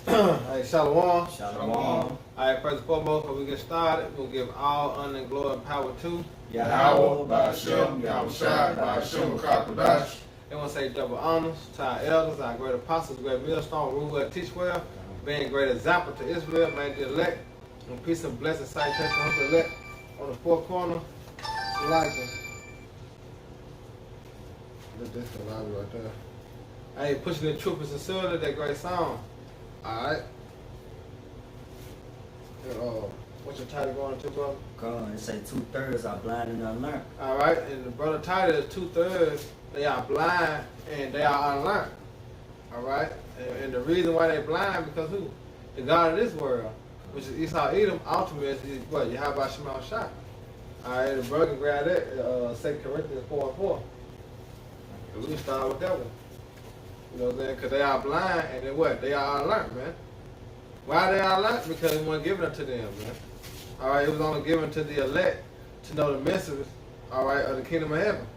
Hey, Shalom. Shalom. All right, first and foremost, before we get started, we'll give all honor and glory and power to Yahweh, Ba'ashem, Yahushua, Ba'ashem, Kakadash. They want to say double honors to our elders, our great apostles, great millstone, rule well, teach well, being a great example to Israel, made the elect, and peace and blessing, citation of the elect on the four corner. Salika. This the lobby right there. Hey, pushing the truth and sincerity, that great song. Alright. What's your title going to, brother? God, it say 2/3 are blind and unlearned. Alright, and the brother title is 2/3, they are blind and they are unlearned. Alright? And the reason why they're blind, because who? The God of this world, which is Esau Edom, ultimately is what? Yahweh Shemal Shah. Alright, the brother can grab that, 2 Corinthians 4:4. And we can start with that one. You know what I'm saying? Because they are blind and then what? They are unlearned, man. Why they are unlearned? Because it wasn't given unto them, man. Alright, it was only given to the elect to know the mysteries, alright, of the kingdom of heaven.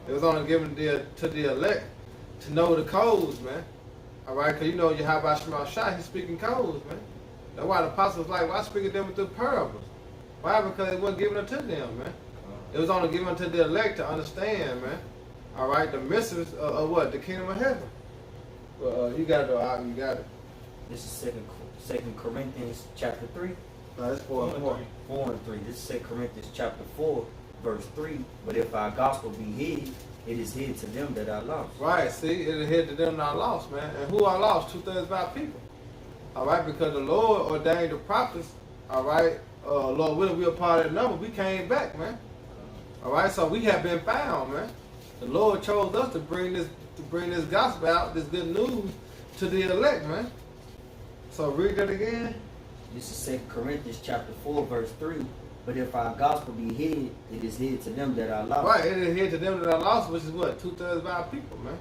It was only given to the elect to know the codes, man. Alright, because you know Yahweh Shemal Shah, he's speaking codes, man. That's why the apostles like, why speaking them through parables? Why? Because it wasn't given unto them, man. It was only given to the elect to understand, man. Alright, the mysteries of what? The kingdom of heaven. You got it, though. You got it. This is Second Corinthians chapter 3. No, that's 4 and 4. 4 and 3. This is 2 Corinthians chapter 4, verse 3. But if our gospel be hid, it is hid to them that are lost. Right, see, it is hid to them that are lost, man. And who are lost? 2/3 of our people. Alright, because the Lord ordained the prophets, alright, Lord willing, we are part of the number. We came back, man. Alright, so we have been found, man. The Lord chose us to bring this gospel out, this good news to the elect, man. So read that again. This is 2 Corinthians chapter 4, verse 3. But if our gospel be hid, it is hid to them that are lost. Right, it is hid to them that are lost, which is what? 2/3 of our people, man.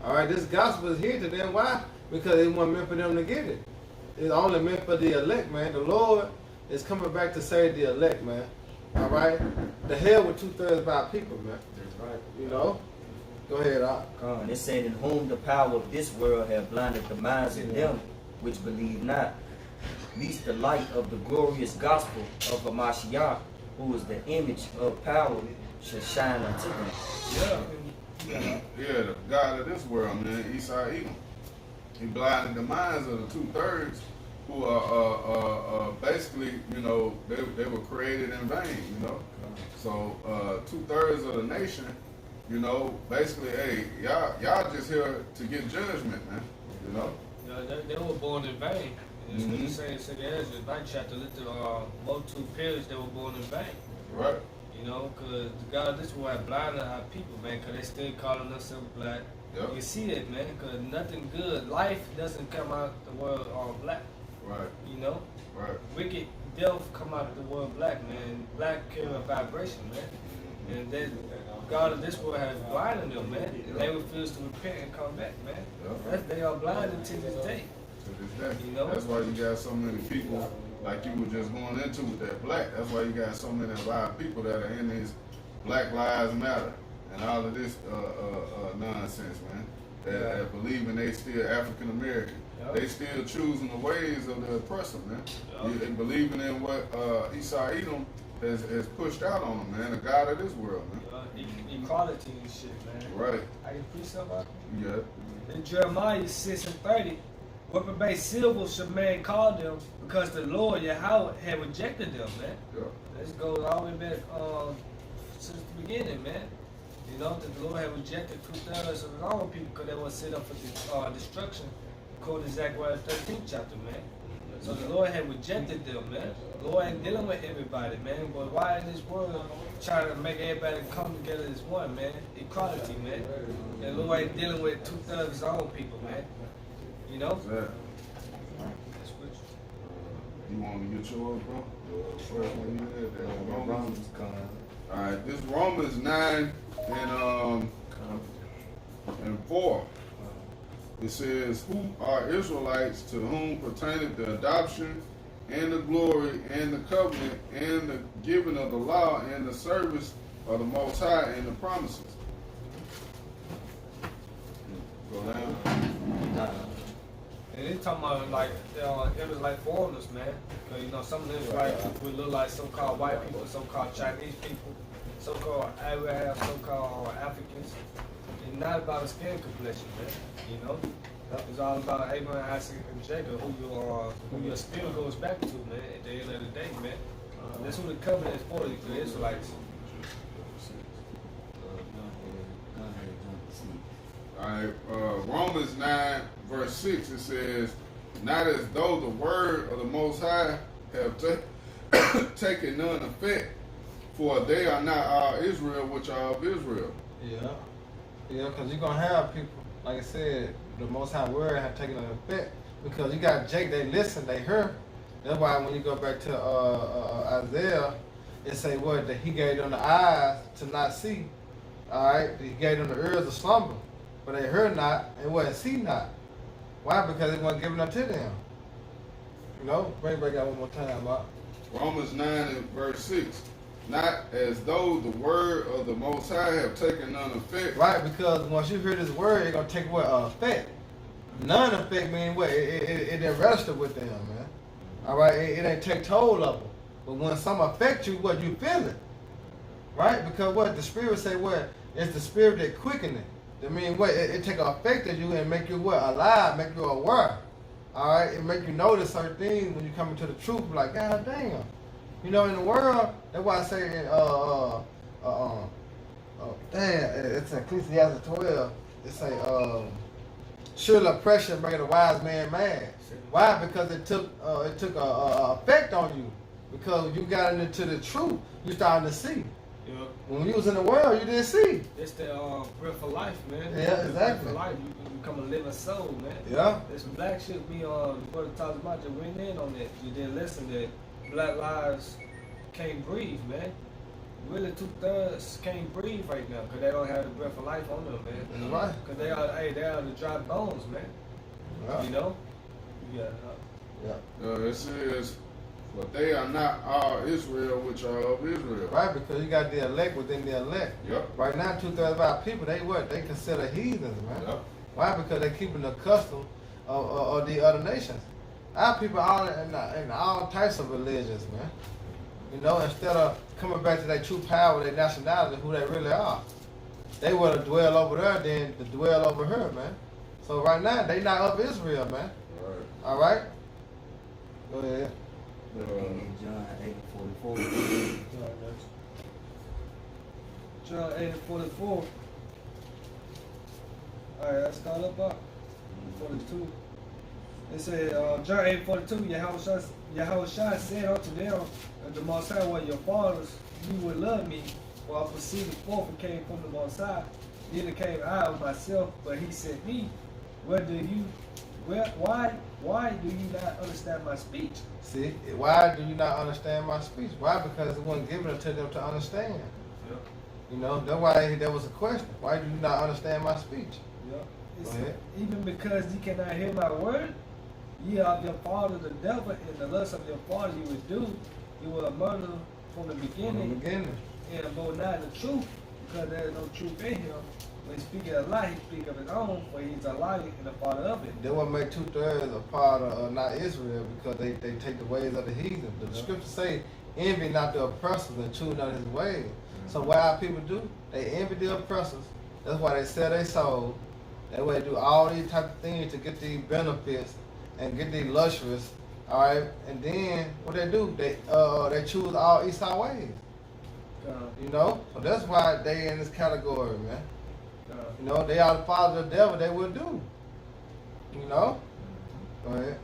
Alright, this gospel is hid to them. Why? Because it wasn't meant for them to get it. It's only meant for the elect, man. The Lord is coming back to save the elect, man. Alright? The hell with 2/3 of our people, man. That's right. You know? Go ahead, Doc. God, it said, in whom the power of this world have blinded the minds of them which believe not, lest the light of the glorious gospel of Hamashiach, who is the image of power, should shine unto them. Yeah, the God of this world, man, Esau Edom. He blinded the minds of the 2/3 who are basically, you know, they were created in vain, you know. So 2/3 of the nation, you know, basically, hey, y'all just here to get judgment, man, you know. They were born in vain. It's what you say in 2 Ezra, 9th chapter, multitude periods, they were born in vain. Right. You know, because God, this is why blinded our people, man, because they still calling themselves black. Yep. You see that, man, because nothing good, life doesn't come out the world all black. Right. You know? Right. Wicked, death come out of the world black, man. Black carry a vibration, man. And then God of this world has blinded them, man. And they refuse to repent and come back, man. Yep. They are blinded to this day. To this day. You know? That's why you got so many people, like you were just going into with that black. That's why you got so many of our people that are in this Black Lives Matter and all of this nonsense, man. That believing they still African American. Yep. They still choosing the ways of the oppressor, man. Yep. They believing in what Esau Edom has pushed out on them, man. The God of this world, man. Equality and shit, man. Right. I can preach something about it? Yeah. In Jeremiah 6:30, weapon-based silver should man call them because the Lord Yahweh had rejected them, man. Yeah. This goes all the way back since the beginning, man. You know, that the Lord had rejected 2/3 of his own people because they were set up for destruction, according to Zechariah 13th chapter, man. So the Lord had rejected them, man. The Lord ain't dealing with everybody, man. But why in this world trying to make everybody come together as one, man? Equality, man. And the Lord ain't dealing with 2/3 of his own people, man. You know? Exactly. You want to get yours, bro? First one you did, that Romans. All right, this Romans 9 and 4. It says, "Who are Israelites to whom pertaineth the adoption and the glory and the covenant and the giving of the law and the service of the Most High and the promises." Go down. And it talking about like it was like foreigners, man. 'Cause, you know, some of them white people look like so-called white people, so-called Chinese people, so-called Arab, so-called Africans. It's not about a skin complexion, man. You know, it's all about Abraham, Isaac, and Jacob, who your spirit goes back to, man. At the end of the day, man. That's who the covenant is for, the Israelites. Alright, Romans 9, verse 6, it says, not as though the word of the Most High have taken none effect, for they are not our Israel, which are of Israel. Yeah. Yeah, because you're going to have people, like I said, the Most High word have taken an effect. Because you got Jake, they listen, they heard. That's why when you go back to Isaiah, it say what? That he gave them the eyes to not see. Alright? He gave them the ears to slumber. But they heard not and what? See not. Why? Because it wasn't given unto them. You know? Bring back out one more time, Mark. Romans 9 and verse 6. Not as though the word of the Most High have taken none effect. Right, because once you hear this word, it's going to take what? Effect. None effect means what? It didn't register with them, man. All right? It ain't take toll of them. But when something affect you, what? You feel it. Right? Because what? The Spirit say what? It's the Spirit that quicken it. I mean, what? It take effect of you and make you what? Alive, make you aware. All right? It make you notice certain things when you come into the truth. Like, God damn. You know, in the world, that's why I say, it's in Ecclesiastes 12. It say, surely oppression make a wise man mad. Why? Because it took a effect on you. Because you got into the truth, you starting to see. Yeah. When you was in the world, you didn't see. It's the breath of life, man. Yeah, The exactly. breath of life, you become a living soul, man. Yeah. There's some black shit we brother talks about that went in on that. You didn't listen that black lives can't breathe, man. Really 2/3 can't breathe right now because they don't have the breath of life on them, man. That's right. Because they are the dry bones, man. Yeah. You know? Yeah. It says, but they are not our Israel, which are of Israel. Right, because you got the elect within the elect. Yep. Right now, 2/3 of our people, they what? They consider heathens, man. Yep. Why? Because they keeping the custom of the other nations. Our people are in all types of religions, man. You know, instead of coming back to their true power, their nationality, who they really are. They want to dwell over there than to dwell over here, man. So right now, they not of Israel, man. Right. All right? Go ahead. John 8:44. John 8:44. Alright, let's start up about 42. It said, John 8:42, Yahushua said unto them, the Most High were your fathers, you would love me, for I proceeded forth and came from the Most High. Neither came I of myself, but he sent me. Why do you not understand my speech? See, why do you not understand my speech? Why? Because it wasn't given to them to understand. Yeah. You know, that's why there was a question. Why do you not understand my speech? Yeah. Go ahead. Even because you cannot hear my word, ye are of your father the devil, and the lust of your father you would do. You will murder from the From the beginning, beginning. and abode not the truth, because there is no truth in him. When he speaketh a lie, he speaketh of his own, for he is a liar and a father of it. They will make 2/3 a part of not Israel because they take the ways of the heathen. The scriptures say, envy not the oppressors and choose not his ways. So what our people do? They envy the oppressors. That's why they sell their soul. That way they do all these type of things to get these benefits and get these luxuries. All right, and then what they do? They choose all Esau ways. You know, so that's why they in this category, man. You know, they are the father of the devil. They will do. You know. Go ahead.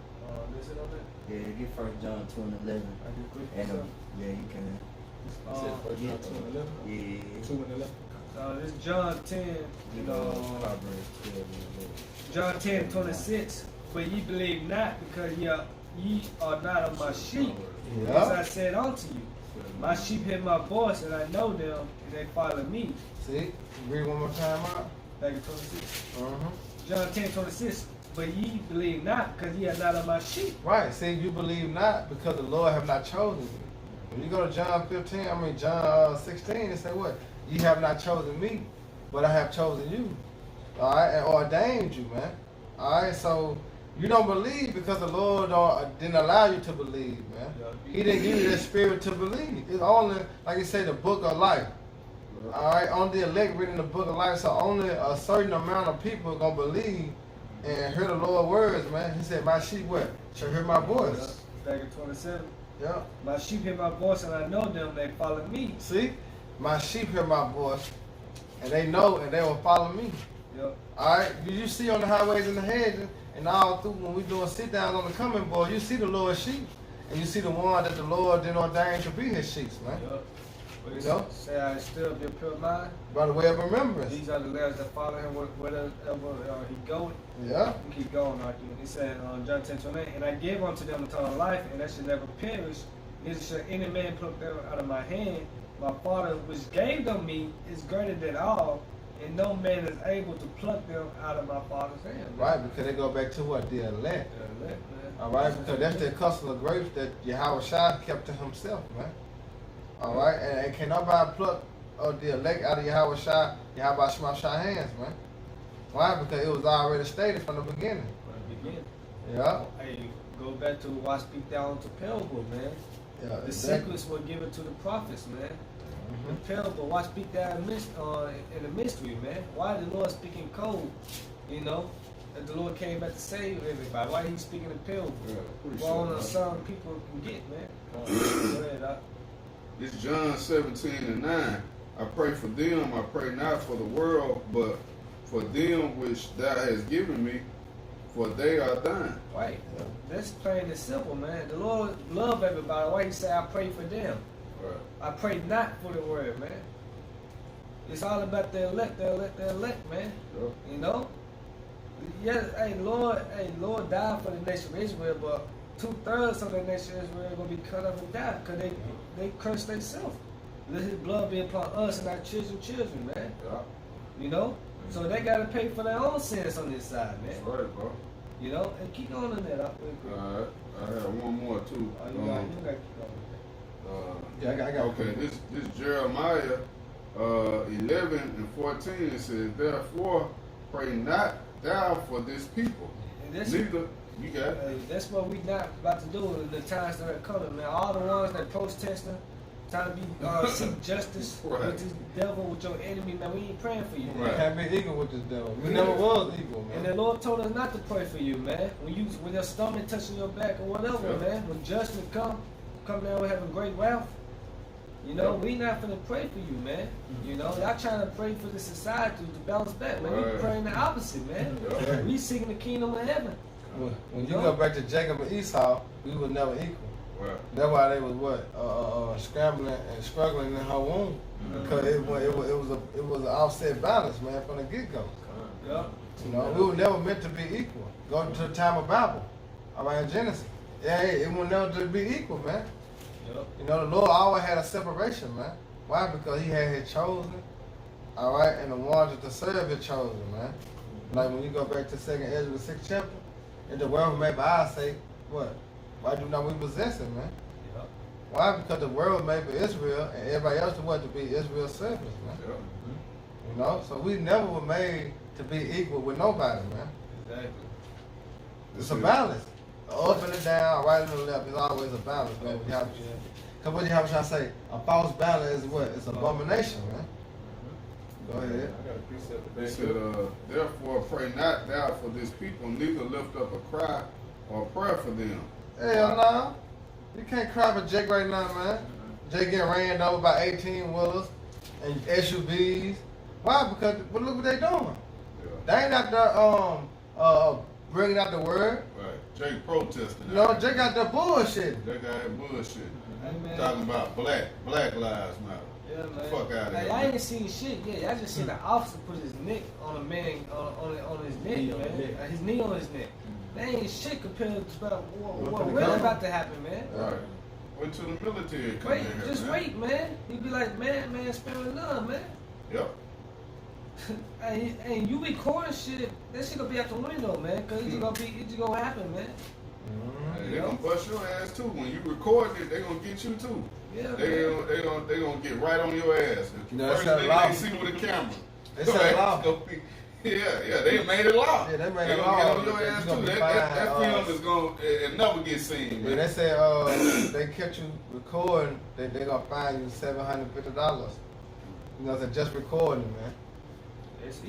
Listen on that. Yeah, get 1 John 2:11. I just quick And myself. yeah, you can. Yeah. This John 10, you know, John 10:26. But ye believe not, because ye are not of my sheep. Yeah. As I said unto you, my sheep hear my voice, and I know them, and they follow me. See, read one more time out. Back in 26. Uh-huh. John 10:26. But ye believe not, because ye are not of my sheep. Right. See, you believe not because the Lord have not chosen you. When you go to John 16, it say what? Ye have not chosen me, but I have chosen you. All right, and ordained you, man. All right, so You don't believe because the Lord didn't allow you to believe, man. He didn't give you that spirit to believe. It's only, like you say, the book of life. All right, only the elect reading the book of life, so only a certain amount of people are going to believe and hear the Lord's words, man. He said, my sheep what? Shall hear my voice. Back in 27. Yeah. My sheep hear my voice and I know them, they follow me. See? My sheep hear my voice and they know and they will follow me. Yep. All right? You see on the highways and the hedges and all through when we doing sit downs on the coming board, you see the Lord's sheep. And you see the one that the Lord didn't ordain to be his sheep, man. Yep. But You know? Say I still be a pure mind. By the way of remembrance. These are the lambs that follow him wherever he goes. Yeah. We keep going, right? He said, John 10:28, and I give unto them eternal life, and that shall never perish. Neither shall any man pluck them out of my hand. My Father, which gave them me, is greater than all, and no man is able to pluck them out of my Father's hand. Right, because they go back to what? The elect. The elect, man. All right, because that's the custom of grapes that Yahweh Shai kept to himself, man. All right, and can nobody pluck the elect out of Yahweh Shai, Yahweh Shema Shai hands, man. Why? Because it was already stated from the beginning. From the beginning. Yeah. Hey, go back to why speak down to parable, man. Yeah. The secrets were given to the prophets, man. The parable, why speak down in the mystery, man? Why the Lord speaking code, you know? That the Lord came back to save everybody. Why he speaking in parable? Well, only some people can get, man. Go ahead, Doc. It's John 17:9. I pray for them, I pray not for the world, but for them which thou hast given me, for they are thine. Right. That's plain and simple, man. The Lord love everybody. Why he say I pray for them? Right. I pray not for the world, man. It's all about the elect, man. Yep. You know? Yeah, Lord died for the nation of Israel, but 2/3 of the nation of Israel are gonna be cut off and die because they cursed themselves. Let his blood be upon us and our children, man. Yeah. You know? So they gotta pay for their own sins on this side, man. That's right, bro. You know? And keep going in there. Alright. I have one more too. Oh, you got to keep going. Yeah, I got Okay, this Jeremiah 11:14 says, therefore pray not thou for this people. And that's, Neither you got it. that's what we not about to do in the times that are coming, man. All the ones that protesting, trying to be seek justice Right. with this devil, with your enemy, man. We ain't praying for you, man. Right. Can't be equal with this devil. We never was equal, And man. the Lord told us not to pray for you, man. When your stomach touching your back or whatever, Yeah. man. When judgment come down with having great wealth. You know, Yeah. we not finna pray for you, man. You know, y'all trying to pray for the society to bounce back, man. We Right. praying the opposite, man. Yeah. We seeking the kingdom of heaven. When you go back to Jacob and Esau, we was never equal. Right. That's why they was scrambling and struggling in her womb because it was an offset balance, man, from the get go. Yeah. You know, we were never meant to be equal. Go to the time of Babel, all right, in Genesis. Yeah, it was never to be equal, man. Yep. You know, the Lord always had a separation, man. Why? Because He had His chosen, all right, and the ones to serve His chosen, man. Like when you go back to 2nd Ezra, the 6th chapter, and the world made by our sake, what? Why do not we possess it, man? Yep. Why? Because the world made for Israel, and everybody else to be Israel's servants, man. Yeah. You know, so we never were made to be equal with nobody, man. Exactly. It's a balance. The up and the down, right and the left, it's always a balance, man. Because what you have to say, a false balance is what? It's abomination, man. Go ahead. He said, therefore pray not thou for this people, neither lift up a cry or prayer for them. Hell no. You can't cry for Jake right now, man. Jake getting ran over by 18-wheelers and SUVs. Why? Because but look what they doing. Yeah. They ain't out there bringing out the word. Right. Jake protesting. You know, Jake out there bullshitting. Jake out here bullshit. Amen. Talking about black lives matter. Yeah, man. Fuck out of Like, here. I ain't seen shit yet. I just seen the officer put his neck on a man on his neck, Knee on man. his neck. His knee on his neck. That ain't shit compared to what the really gun. about to happen, man. Right. Wait till the military come Wait, in here, just man. wait, man. You be like, man, sparing none, man. Yep. And you recording shit, that shit gonna be out the window, man. Cause it's just gonna happen, man. Hey, they gonna bust your ass too. When you record it, they gonna get you too. Yeah, They man. gonna get right on your ass. You know, First that's thing how they law- see with a camera. That's how law. Gonna be- Yeah, they made it law. Yeah, they made They it gonna law. get on your That ass you gonna too. be That fined, film is gonna it never get seen, Yeah, man. they said they catch you recording, they gonna fine you $750. You know, they're just recording, man.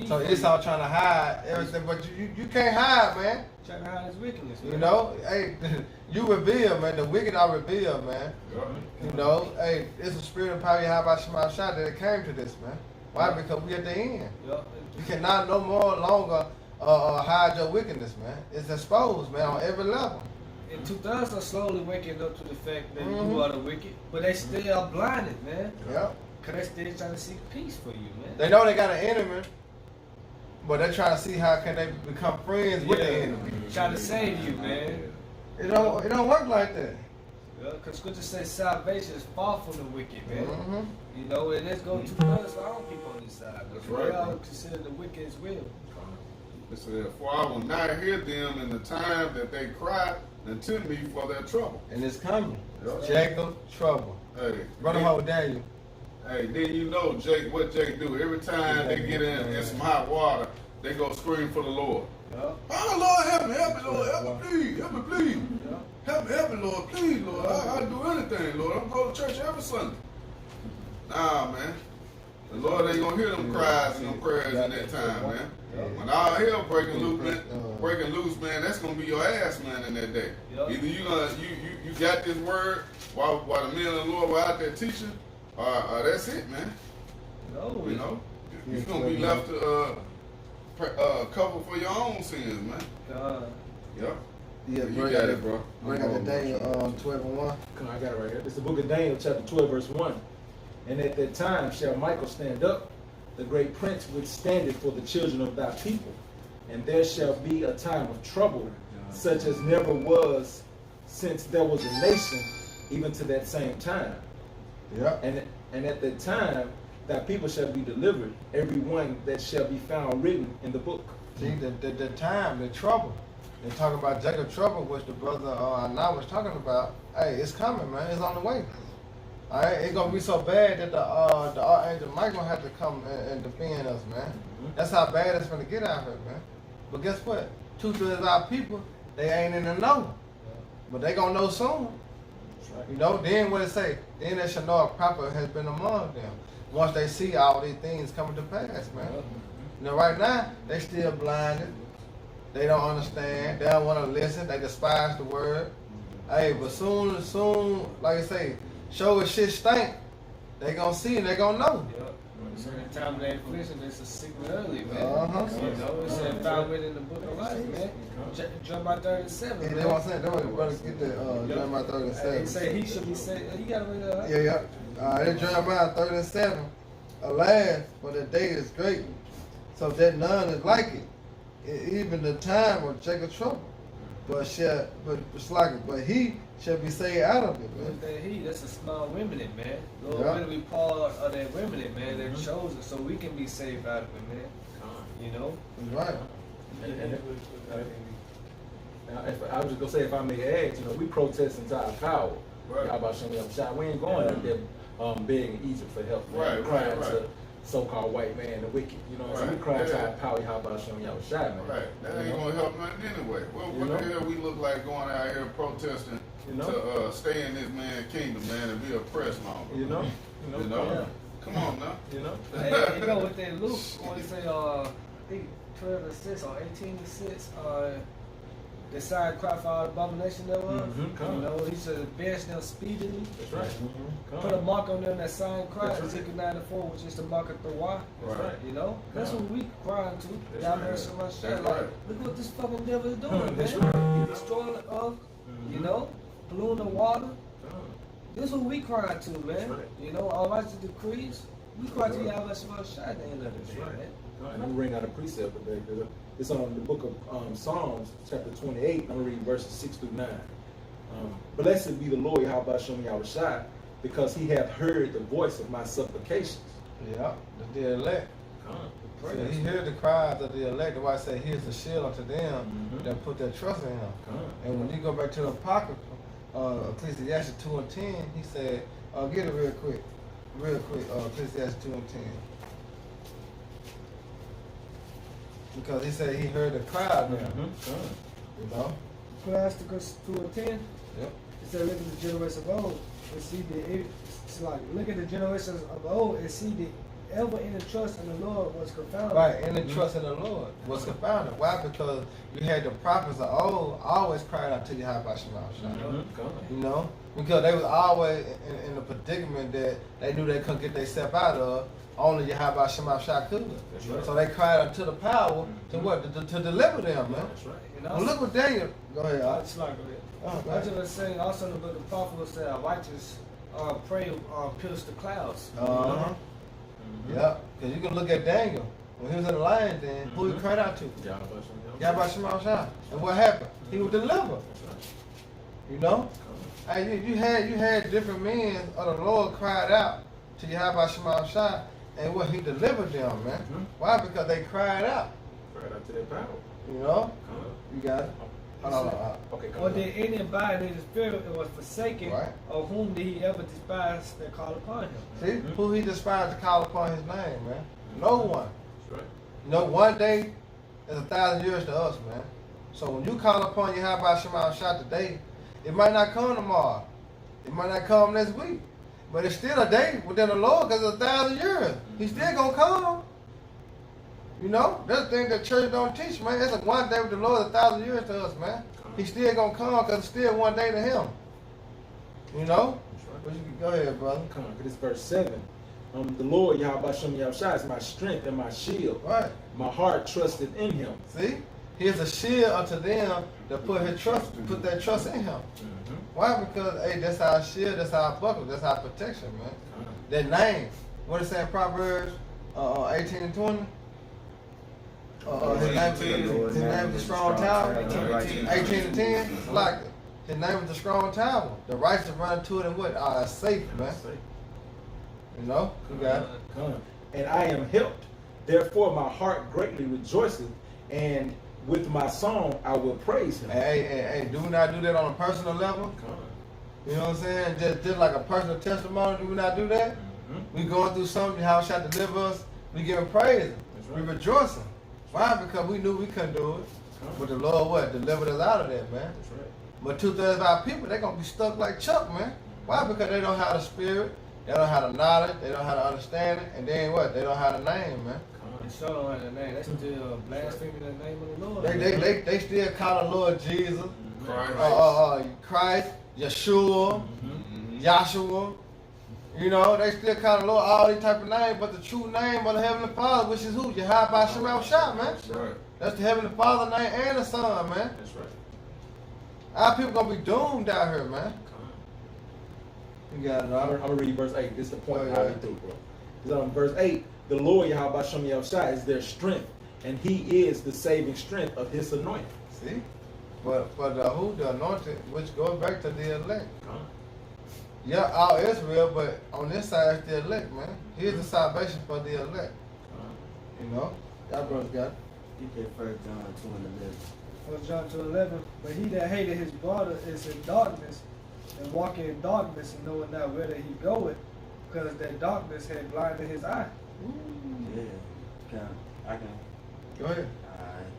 So it's all trying to hide everything, but you can't hide, man. Trying to hide his wickedness, man. You know, hey, you reveal, man. The wicked are revealed, man. You know, hey, it's a spirit of power. How about Shema Shah that it came to this, man? Why? Because we at the end. Yup. You cannot no more longer hide your wickedness, man. It's exposed, man, on every level. And 2/3 are slowly waking up to the fact that you are the wicked, but they still are blinded, man. Yeah. Cause they still trying to seek peace for you, man. They know they got an enemy, but they're trying to see how can they become friends with the enemy. Trying to save you, man. It don't work like that. Yeah, cause scripture says salvation is far from the wicked, man. Mm-hmm. You know, and let's go 2/3 for all people on this side. That's They right. all consider the wicked as well. It said, "For I will not hear them in the time that they cry unto me for their trouble." And it's coming. Yeah. Jacob, trouble. Hey, Brother Hope Daniel. Hey, then you know what Jake do. Every time they get in some hot water, they go scream for the Lord. Yeah. Oh, Lord, help me, Lord, help me, please, Yeah. help me, Lord, please, Lord. I'll do anything, Lord. I'm going to church every Sunday. Nah, man. The Lord ain't gonna hear them cries and them prayers in that time, man. When all hell breaking loose, man, that's gonna be your ass, man, in that day. Yeah. Either you got this word while the men of the Lord were out there teaching, or that's it, man. No, You know, you're gonna be left to cover for your own sins, man. Yep. Yeah, You got it, bro. Bring up the Daniel 12:1. Come on, I got it right here. It's the book of Daniel, chapter 12, verse 1. And at that time shall Michael stand up, the great prince which standeth for the children of thy people. And there shall be a time of trouble, such as never was since there was a nation, even to that same time. Yeah. And at that time thy people shall be delivered, every one that shall be found written in the book. See, the time, the trouble. They're talking about Jacob trouble, which the brother Anna was talking about. Hey, it's coming, man. It's on the way. All right, it's gonna be so bad that the archangel Michael had to come and defend us, man. That's how bad it's gonna get out here, man. But guess what? 2/3 of our people, they ain't in the know, but they gonna know soon. You know. Then what it say? Then they shall know a prophet has been among them. Once they see all these things coming to pass, man. You know, right now they still blinded. They don't understand. They don't want to listen. They despise the word. Hey, but soon, like I say, show us shit stink. They gonna see and they gonna know. Yeah. So the time of the affliction, it's a signal early, man. Uh-huh. You know, it said found written in the book of life, man. Jeremiah 37. Yeah, man. they want to say, they want to brothers get the Jeremiah He 37. said he should be saved. You got to read that, right? Yeah. They Jeremiah 37. Alas, for the day is great, so that none is like it. Even the time of Jacob's trouble, but he shall be saved out of it, man. What's that he? That's a small remnant, man. Lord, Yeah. we're to be part of that remnant, man. They're chosen so we can be saved out of it, man. You know? Right. I was just gonna say, if I may add, we protest into our power. Right. Y'all about showing up shot. We ain't going out there begging Egypt for help. Man. Right, We're crying right. to so-called white man, the wicked. You know what I'm saying? Right. We crying to Yeah. our power. How about showing y'all shot, man? Right. That ain't gonna help nothing anyway. Well, what the hell we look like going out here protesting to stay in this man's kingdom, man, and be oppressed longer? You know? Come on now. You know? Hey, you know, with that Luke, when they say, I think 12:6 or 18:6, the sign cry for our abomination that was. Mhm, You know, he said, bench them speedily. That's right. Put a mark on them that sign cry, That's right. Ezekiel 94, which is the mark of the Y. That's right. You know, that's what we crying to. That's Y'all right. heard so much shit. That's Like, right. look what this fucking devil is doing, That's man. right. He's destroying the earth, you know, polluting the water. This is what we crying to, man. That's right. You know, all righteous decrees. We cry to Yahweh Shema Shai at the end of the day, That's right. man. And I'm bring out a precept today because it's on the book of Psalms, chapter 28. I'm gonna read verses 6 through 9. Blessed be the Lord, Yahweh Shem Yahushai, because he hath heard the voice of my supplications. Yeah. The elect. So he heard the cries of the elect. The Bible say, here's the shield unto them that put their trust in him. And when you go back to the Apocrypha, Ecclesiastes 2:10, he said, get it real quick, Ecclesiastes 2:10. because he said he heard the crowd there. Mm-hmm. You know? Ecclesiasticus 2:10. Yep. It said, look at the generations of old and see it's like, look at the generations of old and see the ever in the trust in the Lord was confounded. Right, and the trust in the Lord was confounded. Why? Because you had the prophets of old always cried out to you, how about Shema Shah? Mm-hmm. You know? Because they was always in a predicament that they knew they couldn't get themselves out of. Only Yahweh Shema Shah could. That's right. So they cried unto the power to what? To deliver them, man. That's right. And Well, also, look what Daniel. Go ahead. I Al. just like it. Oh, I just was saying also in the book of the prophet was said, righteous pray pierce the clouds. Uh-huh. Yeah. Because you can look at Daniel. When he was in the lion's den, who he cried out to? Yahweh Shema Shah. And what happened? He was delivered. You know? Hey, you had different men of the Lord cried out to Yahweh Shema Shah, and what he delivered them, man. Why? Because they cried out. Right up to that power. You know? You got it. Hold on. Okay, come Or on. did any abide in the spirit and was forsaken, Right. or whom did he ever despise that called upon him? See? Who he despised to call upon his name, man? No one. That's right. You know, one day is 1,000 years to us, man. So when you call upon Yahweh Shema Shah today, it might not come tomorrow. It might not come next week. But it's still a day within the Lord because it's 1,000 years. He's still going to come. You know? That's the thing that church don't teach, man. It's a one day with the Lord, 1,000 years to us, man. He's still going to come because it's still one day to him. You know? That's right. But you can go ahead, brother. Come on, this verse 7. The Lord Yahweh Shem Yahushua is my strength and my shield. Right. My heart trusted in him. See? He's a shield unto them that put their trust in him. Why? Because, hey, that's our shield, that's our buckle, that's our protection, man. That name. What is that in Proverbs 18 and 20? His name is the strong tower. 18 and 10. Like it. His name is the strong tower. The righteous run to it and what? Are safe, man. You know? You got it. Come. And I am helped. Therefore my heart greatly rejoiceth, and with my song I will praise him. Hey, do we not do that on a personal level? You know what I'm saying? Just like a personal testimony, do we not do that? We going through something, how shall deliver us? We giving praise. Right. We rejoicing. Why? Because we knew we couldn't do it. But the Lord what? Delivered us out of that, man. That's right. But 2/3 of our people, they're going to be stuck like Chuck, man. Why? Because they don't have the spirit, they don't have the knowledge, they don't have the understanding, and then what? They don't have the name, man. They sure don't have the name. They still blaspheming the name of the Lord. They still call the Lord Jesus, Christ. Christ, Yeshua, Joshua. You know, they still call the Lord all these type of names, but the true name of the Heavenly Father, which is who? Yahweh Shema Shah, man. That's right. That's the Heavenly Father name and the Son, man. That's right. Our people gonna be doomed out here, man. You got it, I'm Robert. gonna read verse 8. This is the point Oh, I'll yeah. be through, bro. It's on verse 8. The Lord Yahweh Shem Yahushua is their strength, and he is the saving strength of his anointed. See? But who? The anointed, which goes back to the elect. Yeah, all Israel, but on this side it's the elect, man. Here's the salvation for the elect. You know? Y'all brothers got it. You get 1 John 2 and 11. 1 John 2:11. But he that hated his brother is in darkness, and walking in darkness, and knowing not whither he goeth, because that darkness had blinded his eye. Yeah. I can. Go ahead. Alright.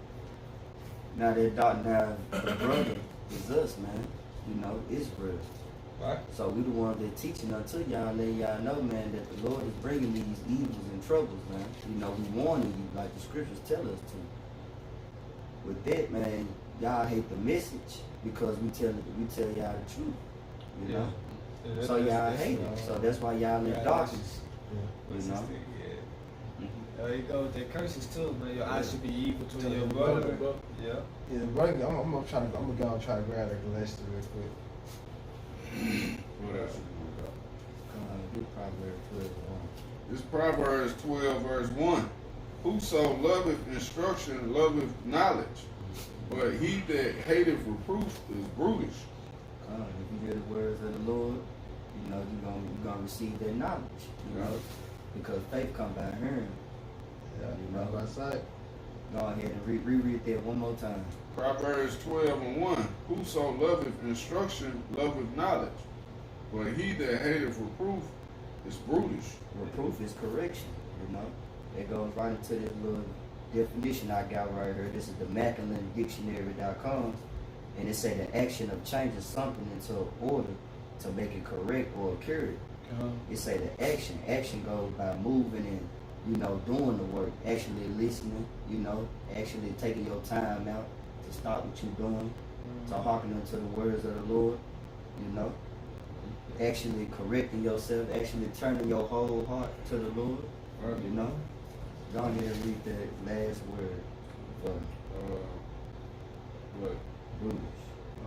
Now that dark, the brother is us, man. You know, Israel. Right? So we the ones that teaching unto y'all, let y'all know, man, that the Lord is bringing these evils and troubles, man. You know, we warning you like the scriptures tell us to. With that, man, y'all hate the message because we tell y'all the truth. You know? Yeah, So y'all hate it. So that's why y'all in darkness. You know? There you go with their curses too, man. Your eyes should be evil to your brother. Yeah. Yeah, brother, I'm gonna go and try to grab that Galatians real quick. What else? Get Proverbs 12:1. This Proverbs 12 verse 1. Whoso loveth instruction loveth knowledge, but he that hateth reproof is brutish. If you hear the words of the Lord, you know you're gonna receive that knowledge. You know, because faith comes by hearing. Yeah, You know. by sight. Go ahead and reread that one more time. Proverbs 12 and 1. Whoso loveth instruction loveth knowledge, but he that hateth reproof is brutish. Reproof is correction. You know, it goes right into this little definition I got right here. This is the MacallanDictionary.com, and it say the action of changing something into order to make it correct or accurate. It say the action. Action goes by moving and, you know, doing the work, actually listening, you know, actually taking your time out to stop what you're doing, to hearkening to the words of the Lord, you know, actually correcting yourself, actually turning your whole heart to the Lord, you know. Go ahead and read that last word for What? Brutus.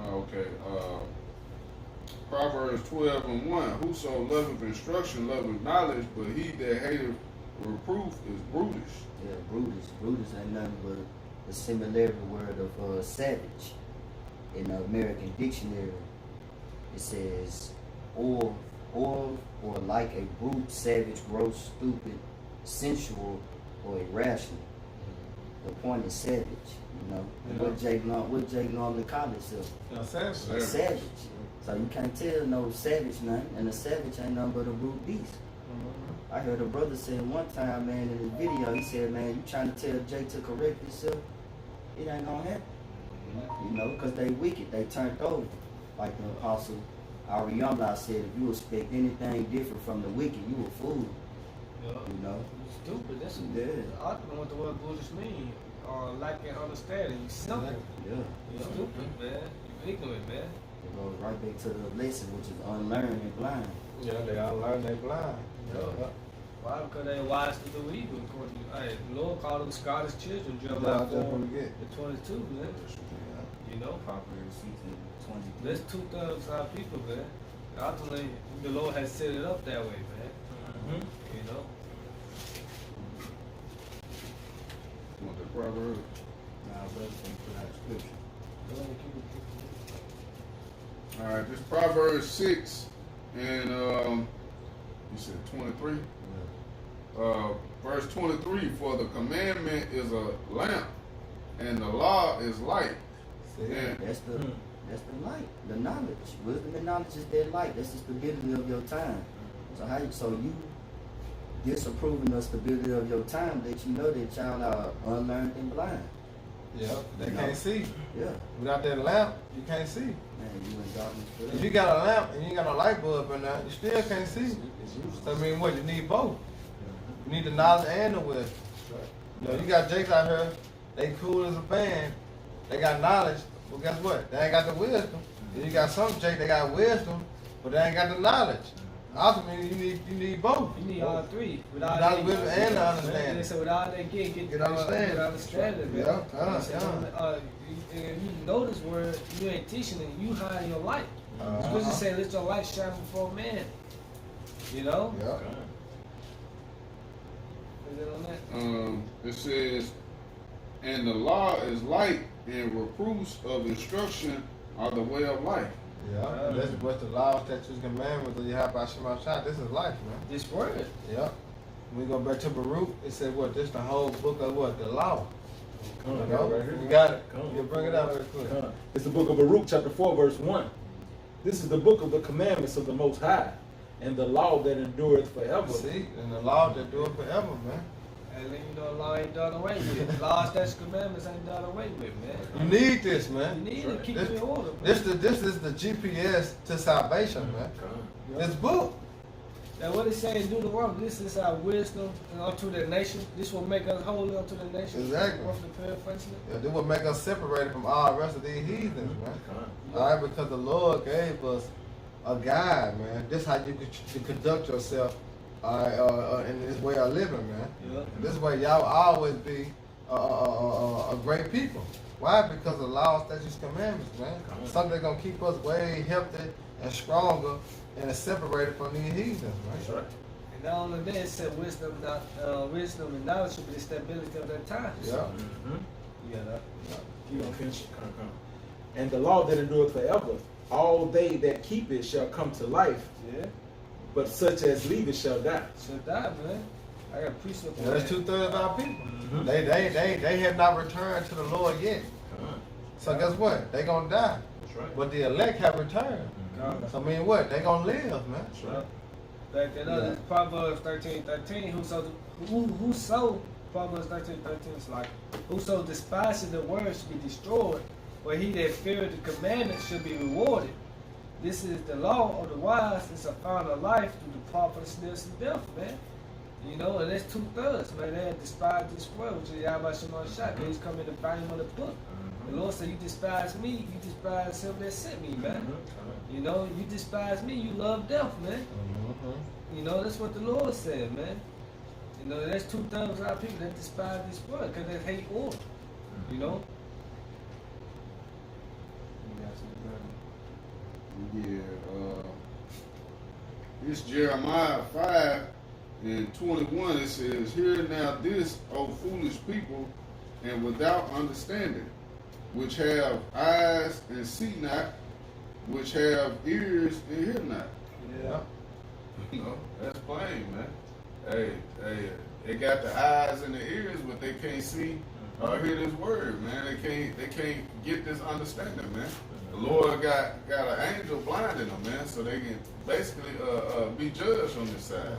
Okay. Proverbs 12:1. Whoso loveth instruction loveth knowledge, but he that hateth reproof is brutish. Yeah, Brutus. Brutus ain't nothing but the similarity word of savage. In the American dictionary, it says, or like a brute, savage, gross, stupid, sensual, or irrational. The point is savage, you know. Yeah. What Jake normally call himself? Savage. A savage. So you can't tell no savage nothing, and a savage ain't nothing but a brute beast. I heard a brother say one time, man, in his video, he said, man, you trying to tell Jake to correct himself? It ain't gonna happen. You know, because they wicked, they turned over. Like the apostle Ariamla said, if you expect anything different from the wicked, you a fool. Yeah. You know? Stupid. That's Yeah. I don't know what the word bullish mean. Lacking understanding. You simple. Yeah. You stupid, man. You ignorant, man. It goes right back to the lesson, which is unlearned and blind. Yeah, they all learn they blind. Yeah. Why? Because they wise to do evil. According to, hey, the Lord called them Scottish children. Yeah, Jeremiah I just 4 forget. and 22, man. You know? Proverbs 6:20. There's 2/3 of our people, man. Ultimately, the Lord has set it up that way, man. You know? Want the Proverbs? Now, brother, can put out scripture. All right, this Proverbs 6 and you said 23. Verse 23. For the commandment is a lamp, and the law is light. And That's the light, the knowledge. Wisdom and knowledge is their light. That's the stability of your time. So you disapproving the stability of your time, that you know that y'all are unlearned and blind. Yeah, they No. can't see. Yeah. Without that lamp, you can't see. Man, you in darkness for If that. you got a lamp and you ain't got a light bulb in there, you still can't see. So I mean, what, you need both. You need the knowledge and the wisdom. You know, you got Jakes out here, they cool as a band, they got knowledge, but guess what? They ain't got the wisdom. Then you got some Jake, they got wisdom, but they ain't got the knowledge. Ultimately, you need both. You need all three. Knowledge, wisdom, and the understanding. They say without that get Get understanding. understanding, man. Yeah, They say, if you know this word, you ain't teaching it, you hiding your light. It's supposed to say, let your light shine before man. You know? Yeah. Is it on that? it says, and the law is light, and reproofs of instruction are the way of life. Yeah. That's what the law, statutes, commandments that you have by Shema Shah. This is life, man. This word. Yeah. When we go back to Baruch, it said what? This the whole book of what? The law. Come on, You know? right here. You got it. Come on. You bring it out very quick. It's the book of Baruch, chapter 4, verse 1. This is the book of the commandments of the Most High, and the law that endureth forever. See, and the law that do it forever, man. And then you know the law ain't done away with. Law, statutes, commandments ain't done away with, man. You need this, You man. need to keep This- it in order, man. This is the GPS to salvation, man. This book. Now what it says, do the work. This is our wisdom and unto the nation. This will make us holy unto the nation. Exactly. Roughly paraphrasing it. Yeah, this will make us separated from all the rest of these heathens, man. All right, because the Lord gave us a guide, man. This is how you conduct yourself, in this way of living, man. Yeah. This way, y'all always be a great people. Why? Because of law, statutes, commandments, man. Something that's gonna keep us way healthy and stronger and separated from these heathens, man. That's right. And not only that, it said wisdom and knowledge should be the stability of their times. Yeah. Yeah. Keep on finishing. Come. And the law that endureth forever, all they that keep it shall come to life, Yeah. but such as leave it shall die. Should die, man. I got precept. Yeah, that's 2/3 of our people. They have not returned to the Lord yet. So guess what? They gonna die. That's right. But the elect have returned. So I mean what? They gonna live, man. That's right. Back that up, Yeah. it's Proverbs 13:13. Whoso Proverbs 13:13 is like, whoso despises the word should be destroyed, but he that feareth the commandment should be rewarded. This is the law of the wise. It's a final life to depart from the snares of death, man. You know, and that's 2/3, man. They have despised this word, which is Yahweh Shemar Shah. He's come in the volume of the book. The Lord said, you despise me, you despise him that sent me, man. You know, you despise me, you love death, man. You know, that's what the Lord said, man. You know, that's 2/3 of our people that despise this word because they hate order. You know? Yeah, it's Jeremiah 5:21. It says, hear now this, O foolish people, and without understanding, which have eyes and see not, which have ears and hear not. Yeah. You know, that's plain, man. Hey, they got the eyes and the ears, but they can't see or hear this word, man. They can't get this understanding, man. The Lord got an angel blinding them, man, so they can basically be judged on this side.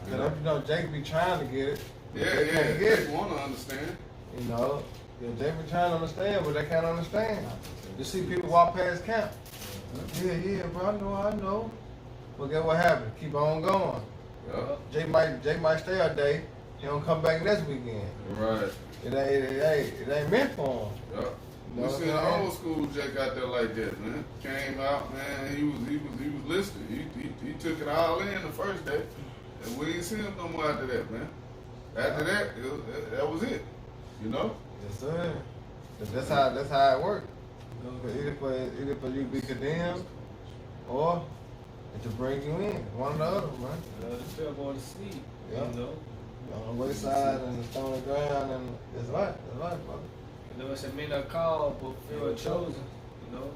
You know, Jake be trying to get it. They Yeah, can't get they it. want to understand. You know, Jake be trying to understand, but they can't understand. You see people walk past camp. Yeah, bro, I know. But guess what happened? Keep on going. Yeah. Jake might stay a day. He don't come back next weekend. Right. It ain't meant for him. Yeah. We seen an old school Jake out there like that, man. Came out, man. He was listening. He took it all in the first day, and we didn't see him no more after that, man. After that, that was it. You know. Yes, sir. That's how it works. Either for you to be condemned, or to bring you in. One or the other, man. The devil on the seed, Yeah. you know. On the wayside and the stony ground, and it's life, brother. You know, it's a men are called, but few are chosen, you know.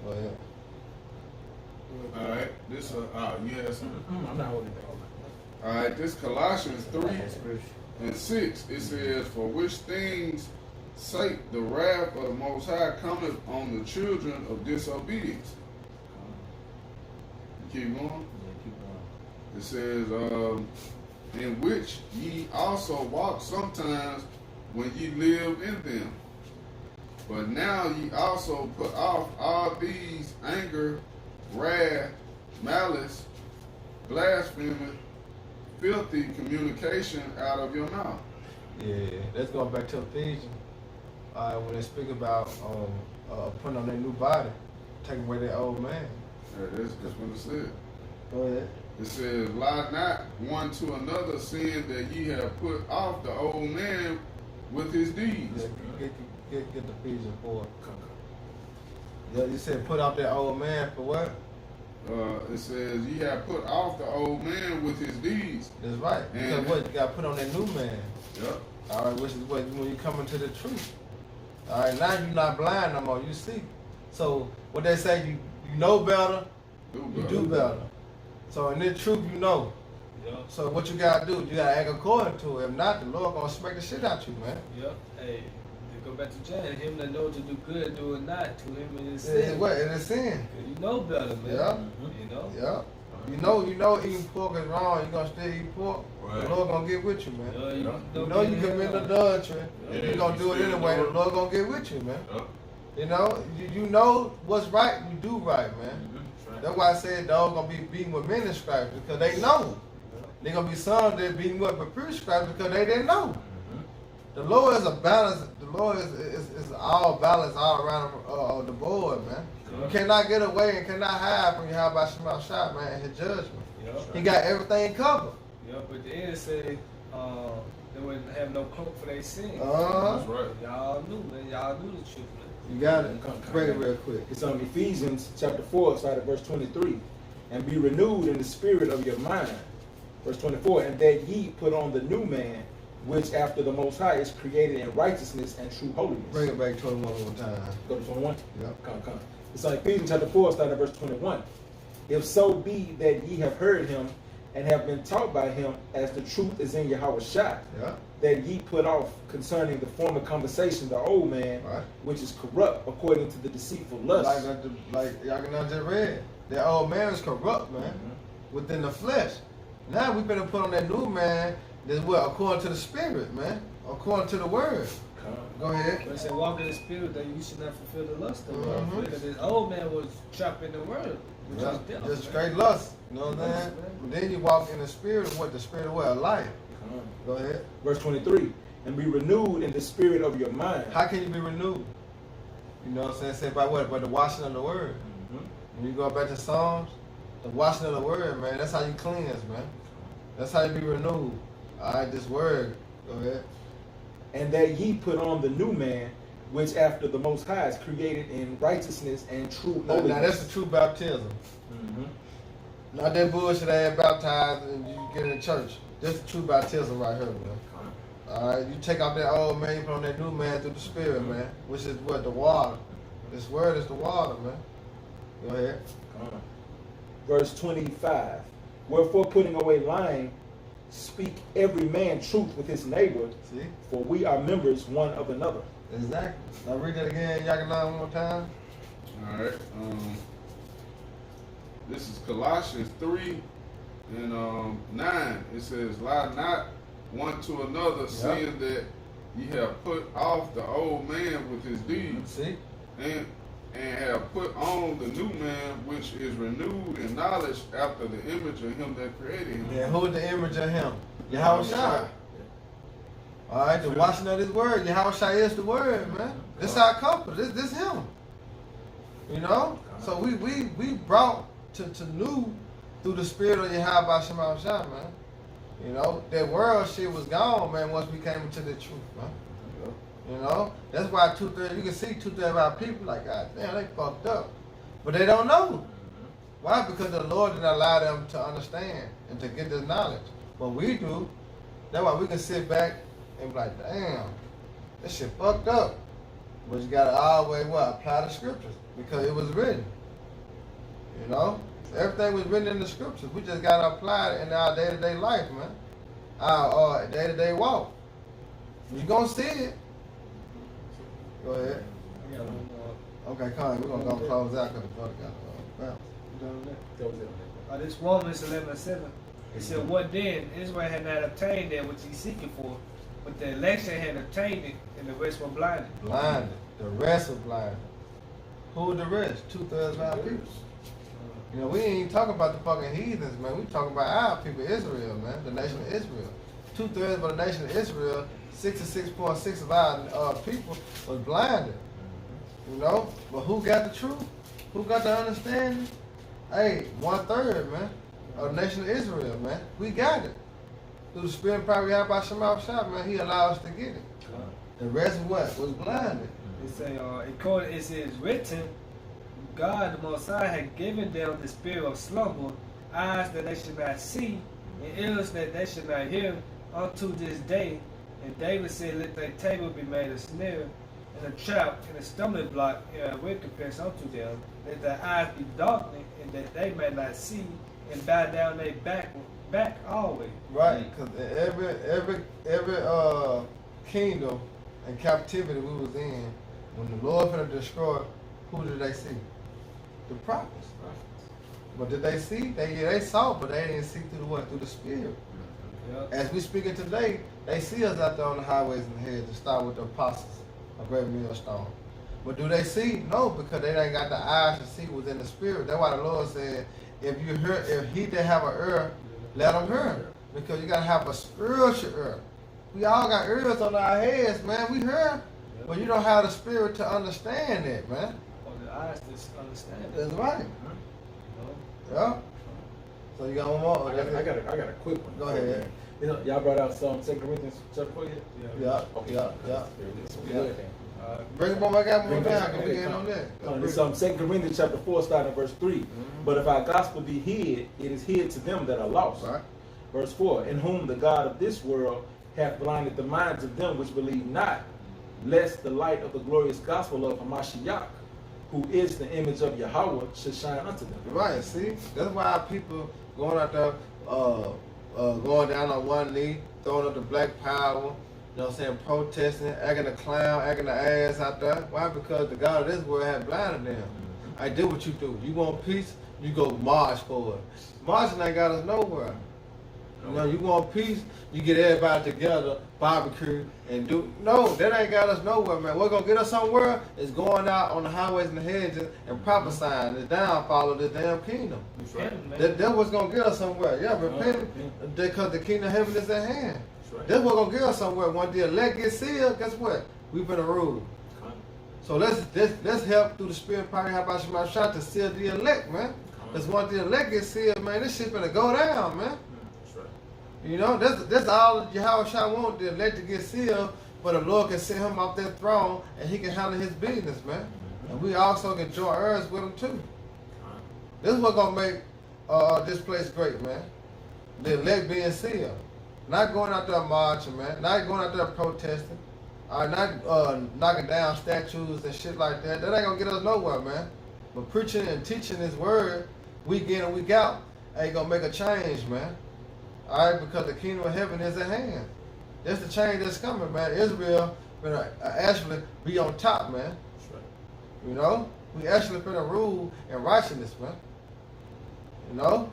Well, yeah. All right. This you had something. I'm not holding back. All right. This Colossians 3:6. It says, "For which things sake the wrath of the Most High cometh on the children of disobedience." Keep going. It says, in which ye also walked sometimes when ye lived in them. But now ye also put off all these: anger, wrath, malice, blasphemy, filthy communication out of your mouth. Yeah, let's go back to Ephesians. When they speak about putting on their new body, taking away their old man. Yeah, that's what it said. Go ahead. It says, lie not one to another, seeing that ye have put off the old man with his deeds. Yeah, get the Ephesians 4. Yeah, you said put off that old man for what? It says, ye have put off the old man with his deeds. That's right. Because And- what? You got to put on that new man. Yep. All right, which is what when you come into the truth. All right, now you're not blind no more. You see. So what they say, you know better, you do better. So in this truth, you know. Yep. So what you gotta do? You gotta act according to it. If not, the Lord gonna smack the shit out you, man. Yep. Hey, they go back to John. Him that know to do good, do it not. To him it is It's sin. what? It is sin. You know better, man. Yeah. You know. Yeah. You know eating pork is wrong. You gonna still eat pork. Right. The Lord gonna get with you, man. You You know you commit adultery. Yeah, You gonna you do it still anyway. do The it. Lord gonna get with you, man. Yep. You know, you know what's right. You do right, man. That's why I said dog gonna be beaten with many stripes because they know. They gonna be some that beaten up with pure stripes because they didn't know. The Lord is a balance. The Lord is all balance all around the board, man. You cannot get away and cannot hide from your Yahweh Shema Shah, man, and his judgment. Yep. He got everything covered. Yep. But the end say they wouldn't have no cloak for their sin. That's right. Y'all knew, man. Y'all knew the truth, man. You got it. Bring it real quick. It's on Ephesians chapter 4, start at verse 23. And be renewed in the spirit of your mind. Verse 24. And that ye put on the new man, which after the Most High is created in righteousness and true holiness. Bring it back 21 more time. Go to 21. Yep. Come. It's on Ephesians chapter 4, start at verse 21. If so be that ye have heard him and have been taught by him, as the truth is in Yahweh Shai, Yeah. that ye put off concerning the former conversation the old man, Right. which is corrupt according to the deceitful lust. Like y'all can just read. The old man is corrupt, man, within the flesh. Now we better put on that new man This what? According to the spirit, man. According to the word. Go ahead. But it said, walk in the spirit that you should not fulfill the lust of the world. Mhm. Because this old man was trapped in the world, which Yeah, was death. just man. straight lust. You know what I'm Lust, saying? man. But then you walk in the spirit of what? The spirit of what? Of life. Go ahead. Verse 23, and be renewed in the spirit of your mind. How can you be renewed? You know what I'm saying? Say by what? By the washing of the word. Mhm. When you go back to Psalms, the washing of the word, man, that's how you cleanse, man. That's how you be renewed. All right, this word. Go ahead. And that ye put on the new man, which after the Most High is created in righteousness and true Now holiness. that's the true baptism. Mhm. Not that bullshit they had baptized and you get in the church. That's the true baptism right here, man. Alright, you take off that old man, you put on that new man through the spirit, man. Which is what? The water. This word is the water, man. Go ahead. Verse 25, wherefore putting away lying, speak every man truth with his neighbor, See? for we are members one of another. Exactly. Now read that again, y'all can learn one more time. All right. This is Colossians 3 and 9. It says, lie not one to another, seeing that ye have put off the old man with his deeds, See? and have put on the new man, which is renewed in knowledge after the image of him that created him. Yeah, who is the image of him? Yahweh Shai. Alright, the washing of this word. Yahweh Shai is the word, man. This our comfort. This him. You know? So we brought to new through the spirit of Yahweh Shema Shai, man. You know, that world shit was gone, man, once we came into the truth, man. You know? That's why two-thirds, you can see two-thirds of our people like, God damn, they fucked up. But they don't know. Why? Because the Lord didn't allow them to understand and to get this knowledge. But we do. That's why we can sit back and be like, damn, this shit fucked up. But you gotta always what? Apply the scriptures. Because it was written. You know? Everything was written in the scriptures. We just gotta apply it in our day-to-day life, man. Our day-to-day walk. You gonna see it. Go ahead. I got one more. Okay, come on. We're gonna go close out because the brother got bounce. You done with that? That was it. This Romans 11:7. It said, what then? Israel had not obtained that which he seeking for, but the election had obtained it, and the rest were blinded. Blinded. The rest are blinded. Who the rest? Two-thirds of our people. You know, we ain't even talking about the fucking heathens, man. We talking about our people, Israel, man. The nation of Israel. Two-thirds of the nation of Israel, 66.6 of our people was blinded. You know? But who got the truth? Who got the understanding? Hey, 1/3, man, of the nation of Israel, man. We got it. Through the spirit power we have by Shema Shah, man, he allowed us to get it. The rest of what? Was blinded. It say, it says written, God the Most High had given them the spirit of slumber, eyes that they should not see, and ears that they should not hear, unto this day. And David said, let their table be made a snare, and a trap, and a stumbling block, and a recompense unto them. Let their eyes be darkened, and that they may not see, and bow down their back always. Right, because every kingdom and captivity we was in, when the Lord finna destroy, who did they see? The prophets. But did they see? They saw, but they didn't see through the what? Through the spirit. Yep. As we speaking today, they see us out there on the highways and hedges to start with the apostles of Great Millstone. But do they see? No, because they ain't got the eyes to see what's in the spirit. That's why the Lord said, if he that have an ear, let him hear. Because you gotta have a spiritual ear. We all got ears on our heads, man. We hear, but you don't have the spirit to understand it, man. Or the eyes to understand it. That's right. You know? Yeah. So you got one more? I got a quick one. Go ahead. You know, y'all brought out some 2 Corinthians chapter 4 yet? Yeah. Okay. Yeah. So we Yeah. good then. Bring them on back out more Bring down. them Can we back. get on that? It's 2 Corinthians chapter 4, starting at verse 3. But if our gospel be hid, it is hid to them that are lost. Right. Verse 4, in whom the God of this world hath blinded the minds of them which believe not, lest the light of the glorious gospel of Hamashiach, who is the image of Yahweh, should shine unto them. Right, see? That's why our people going out there, going down on one knee, throwing up the black power, you know what I'm saying, protesting, acting a clown, acting the ass out there. Why? Because the God of this world had blinded them. I did what you do. You want peace, you go march for it. Marching ain't got us nowhere. You know, you want peace, you get everybody together, barbecue, and do. No, that ain't got us nowhere, man. What's gonna get us somewhere is going out on the highways and the hedges and prophesying the downfall of the damn kingdom. That's right. That's what's gonna get us somewhere. Yeah, repent, because the kingdom of heaven is at hand. That's what's gonna get us somewhere. When the elect get sealed, guess what? We've been ruled. So let's help through the spirit power. How about Shema Shah to seal the elect, man? Because once the elect gets sealed, man, this shit's gonna go down, man. You know, that's all Yahweh Shah want, the elect to get sealed, but the Lord can send him off that throne and he can handle his business, man. And we also can join heirs with him too. This is what's gonna make this place great, man. The elect being sealed. Not going out there marching, man. Not going out there protesting. Not knocking down statues and shit like that. That ain't gonna get us nowhere, man. But preaching and teaching his word week in and week out ain't gonna make a change, man. Alright, because the kingdom of heaven is at hand. That's the change that's coming, man. Israel gonna actually be on top, man. You know? We actually finna rule in righteousness, man. You know?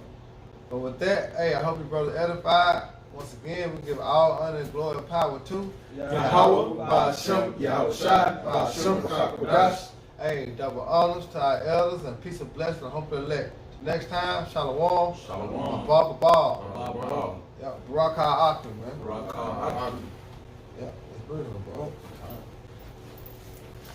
But with that, hey, I hope you brothers edified. Once again, we give all honor and glory and power to Yahweh, Ba'ashem, Yahweh Shai, Ba'ashem, Kodash. Hey, double honors to our elders and peace and blessing and hope to elect. Next time, Shalom. Shalom. Baba. Yeah, Barak HaAkim, man. Rock on. Yeah, it's beautiful, bro.